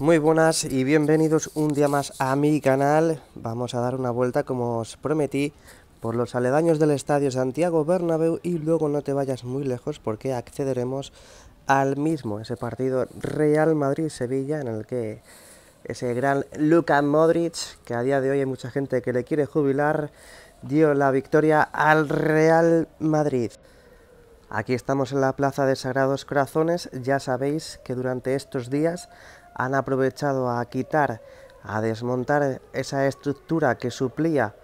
Muy buenas y bienvenidos un día más a mi canal. Vamos a dar una vuelta, como os prometí, por los aledaños del Estadio Santiago Bernabéu y luego no te vayas muy lejos porque accederemos al mismo, ese partido Real Madrid-Sevilla en el que ese gran Luka Modric, que a día de hoy hay mucha gente que le quiere jubilar, dio la victoria al Real Madrid. Aquí estamos en la Plaza de Sagrados Corazones. Ya sabéis que durante estos días han aprovechado a quitar, a desmontar esa estructura que suplía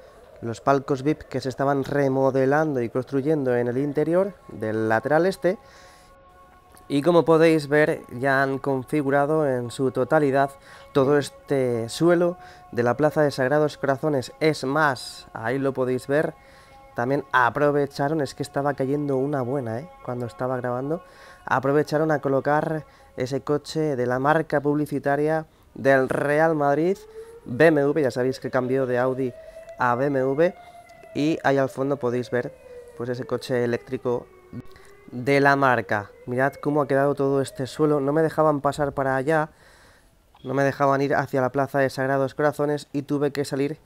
los palcos VIP que se estaban remodelando y construyendo en el interior del lateral este. Y como podéis ver, ya han configurado en su totalidad todo este suelo de la Plaza de Sagrados Corazones. Es más, ahí lo podéis ver, también aprovecharon, es que estaba cayendo una buena, cuando estaba grabando, aprovecharon a colocar ese coche de la marca publicitaria del Real Madrid, BMW, ya sabéis que cambió de Audi a BMW, y ahí al fondo podéis ver pues ese coche eléctrico de la marca. Mirad cómo ha quedado todo este suelo, no me dejaban pasar para allá, no me dejaban ir hacia la Plaza de Sagrados Corazones y tuve que salir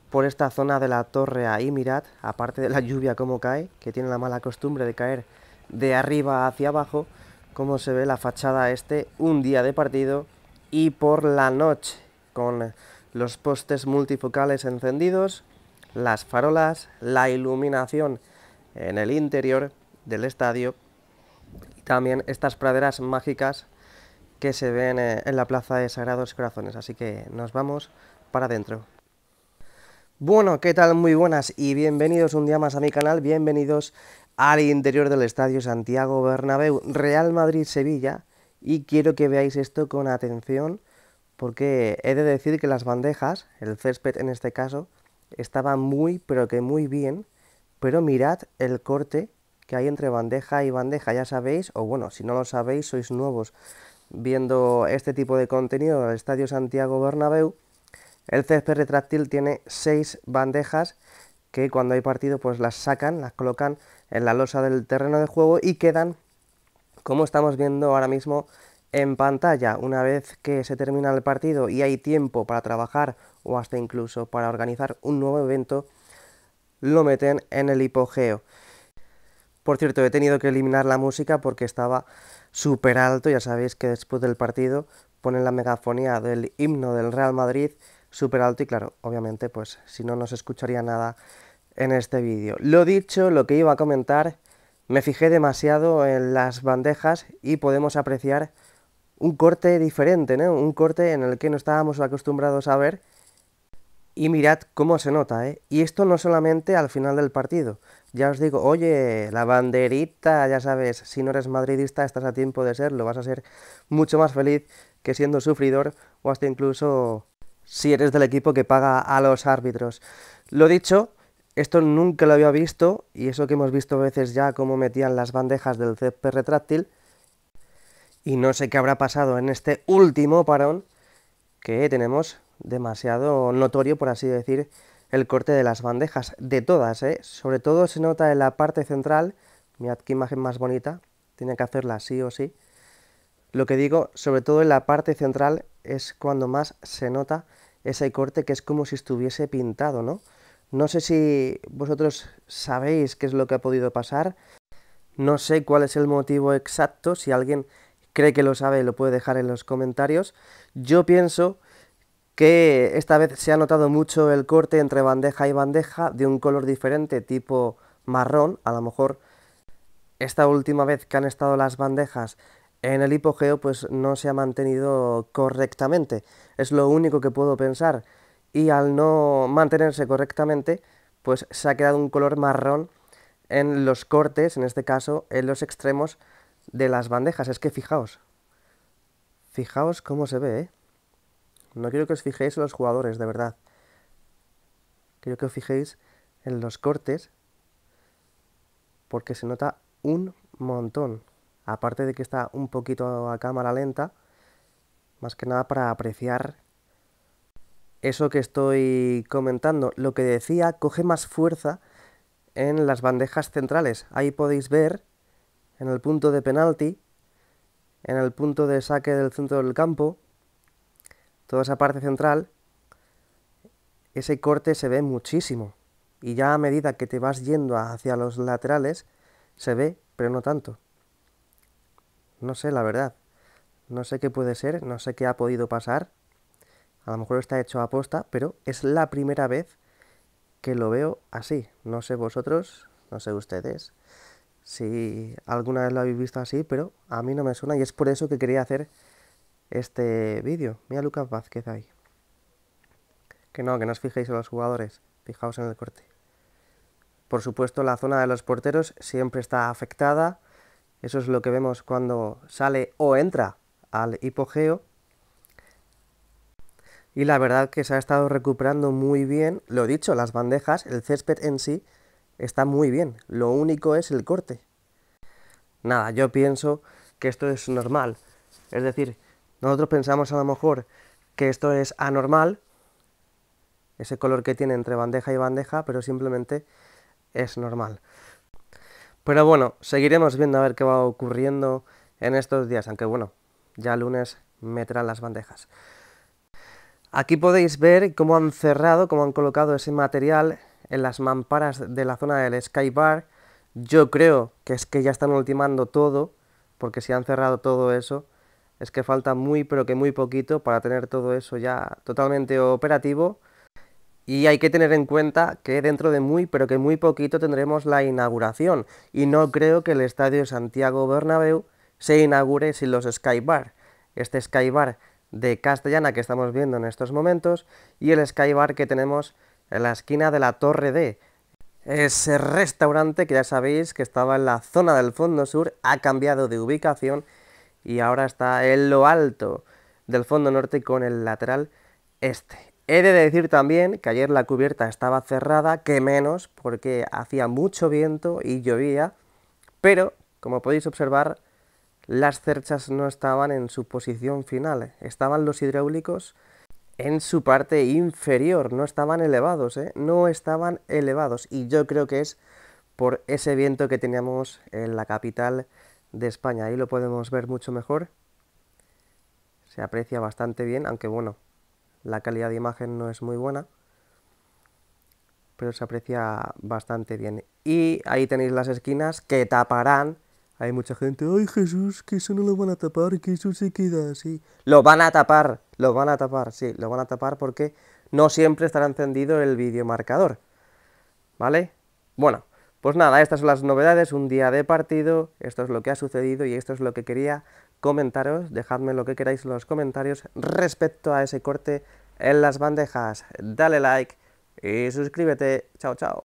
por esta zona de la torre. Ahí mirad, aparte de la lluvia cómo cae, que tiene la mala costumbre de caer de arriba hacia abajo, cómo se ve la fachada este un día de partido y por la noche, con los postes multifocales encendidos, las farolas, la iluminación en el interior del estadio y también estas praderas mágicas que se ven en la Plaza de Sagrados Corazones. Así que nos vamos para adentro. Bueno, ¿qué tal? Muy buenas y bienvenidos un día más a mi canal, bienvenidos al interior del Estadio Santiago Bernabéu, Real Madrid-Sevilla, y quiero que veáis esto con atención porque he de decir que las bandejas, el césped en este caso, estaba muy pero que muy bien, pero mirad el corte que hay entre bandeja y bandeja, ya sabéis, o bueno, si no lo sabéis, sois nuevos viendo este tipo de contenido del Estadio Santiago Bernabéu. El césped retráctil tiene 6 bandejas que cuando hay partido pues las sacan, las colocan en la losa del terreno de juego y quedan, como estamos viendo ahora mismo en pantalla. Una vez que se termina el partido y hay tiempo para trabajar o hasta incluso para organizar un nuevo evento, lo meten en el hipogeo. Por cierto, he tenido que eliminar la música porque estaba súper alto. Ya sabéis que después del partido ponen la megafonía del himno del Real Madrid súper alto y claro, obviamente pues si no, no se escucharía nada en este vídeo. Lo dicho, lo que iba a comentar, me fijé demasiado en las bandejas y podemos apreciar un corte diferente, ¿no? Un corte en el que no estábamos acostumbrados a ver. Y mirad cómo se nota, ¿eh? Y esto no solamente al final del partido. Ya os digo, oye, la banderita, ya sabes, si no eres madridista estás a tiempo de serlo, vas a ser mucho más feliz que siendo sufridor o hasta incluso si eres del equipo que paga a los árbitros. Lo dicho, esto nunca lo había visto y eso que hemos visto a veces ya cómo metían las bandejas del césped retráctil y no sé qué habrá pasado en este último parón que tenemos demasiado notorio, por así decir, el corte de las bandejas, de todas, ¿eh? Sobre todo se nota en la parte central, mirad qué imagen más bonita, tiene que hacerla sí o sí. Lo que digo, sobre todo en la parte central, es cuando más se nota ese corte que es como si estuviese pintado, ¿no? No sé si vosotros sabéis qué es lo que ha podido pasar, no sé cuál es el motivo exacto, si alguien cree que lo sabe lo puede dejar en los comentarios. Yo pienso que esta vez se ha notado mucho el corte entre bandeja y bandeja de un color diferente, tipo marrón. A lo mejor esta última vez que han estado las bandejas en el hipogeo pues no se ha mantenido correctamente. Es lo único que puedo pensar. Y al no mantenerse correctamente pues se ha quedado un color marrón en los cortes, en este caso en los extremos de las bandejas. Es que fijaos cómo se ve, ¿eh? No quiero que os fijéis en los jugadores, de verdad. Quiero que os fijéis en los cortes porque se nota un montón. Aparte de que está un poquito a cámara lenta, más que nada para apreciar eso que estoy comentando. Lo que decía, coge más fuerza en las bandejas centrales. Ahí podéis ver, en el punto de penalti, en el punto de saque del centro del campo, toda esa parte central, ese corte se ve muchísimo. Y ya a medida que te vas yendo hacia los laterales, se ve, pero no tanto. No sé, la verdad. No sé qué puede ser, no sé qué ha podido pasar. A lo mejor está hecho a posta, pero es la primera vez que lo veo así. No sé vosotros, no sé ustedes, si alguna vez lo habéis visto así, pero a mí no me suena y es por eso que quería hacer este vídeo. Mira a Lucas Vázquez ahí. Que no os fijéis en los jugadores, fijaos en el corte. Por supuesto, la zona de los porteros siempre está afectada. Eso es lo que vemos cuando sale o entra al hipogeo. Y la verdad que se ha estado recuperando muy bien. Lo dicho, las bandejas, el césped en sí, está muy bien. Lo único es el corte. Nada, yo pienso que esto es normal. Es decir, nosotros pensamos a lo mejor que esto es anormal, ese color que tiene entre bandeja y bandeja, pero simplemente es normal. Pero bueno, seguiremos viendo a ver qué va ocurriendo en estos días, aunque bueno, ya lunes meterán las bandejas. Aquí podéis ver cómo han cerrado, cómo han colocado ese material en las mamparas de la zona del Skybar. Yo creo que es que ya están ultimando todo, porque si han cerrado todo eso, es que falta muy pero que muy poquito para tener todo eso ya totalmente operativo. Y hay que tener en cuenta que dentro de muy pero que muy poquito tendremos la inauguración. Y no creo que el Estadio Santiago Bernabéu se inaugure sin los Skybar. Este Skybar de Castellana que estamos viendo en estos momentos y el Skybar que tenemos en la esquina de la Torre D. Ese restaurante que ya sabéis que estaba en la zona del fondo sur ha cambiado de ubicación y ahora está en lo alto del fondo norte con el lateral este. He de decir también que ayer la cubierta estaba cerrada, que menos, porque hacía mucho viento y llovía, pero, como podéis observar, las cerchas no estaban en su posición final, estaban los hidráulicos en su parte inferior, no estaban elevados, no estaban elevados, y yo creo que es por ese viento que teníamos en la capital de España. Ahí lo podemos ver mucho mejor, se aprecia bastante bien, aunque bueno, la calidad de imagen no es muy buena, pero se aprecia bastante bien. Y ahí tenéis las esquinas que taparán. Hay mucha gente, ¡ay Jesús, que eso no lo van a tapar, que eso se queda así! Lo van a tapar, sí, lo van a tapar porque no siempre estará encendido el videomarcador, ¿vale? Bueno, pues nada, estas son las novedades, un día de partido, esto es lo que ha sucedido y esto es lo que quería comentaros. Dejadme lo que queráis en los comentarios respecto a ese corte en las bandejas. Dale like y suscríbete. Chao, chao.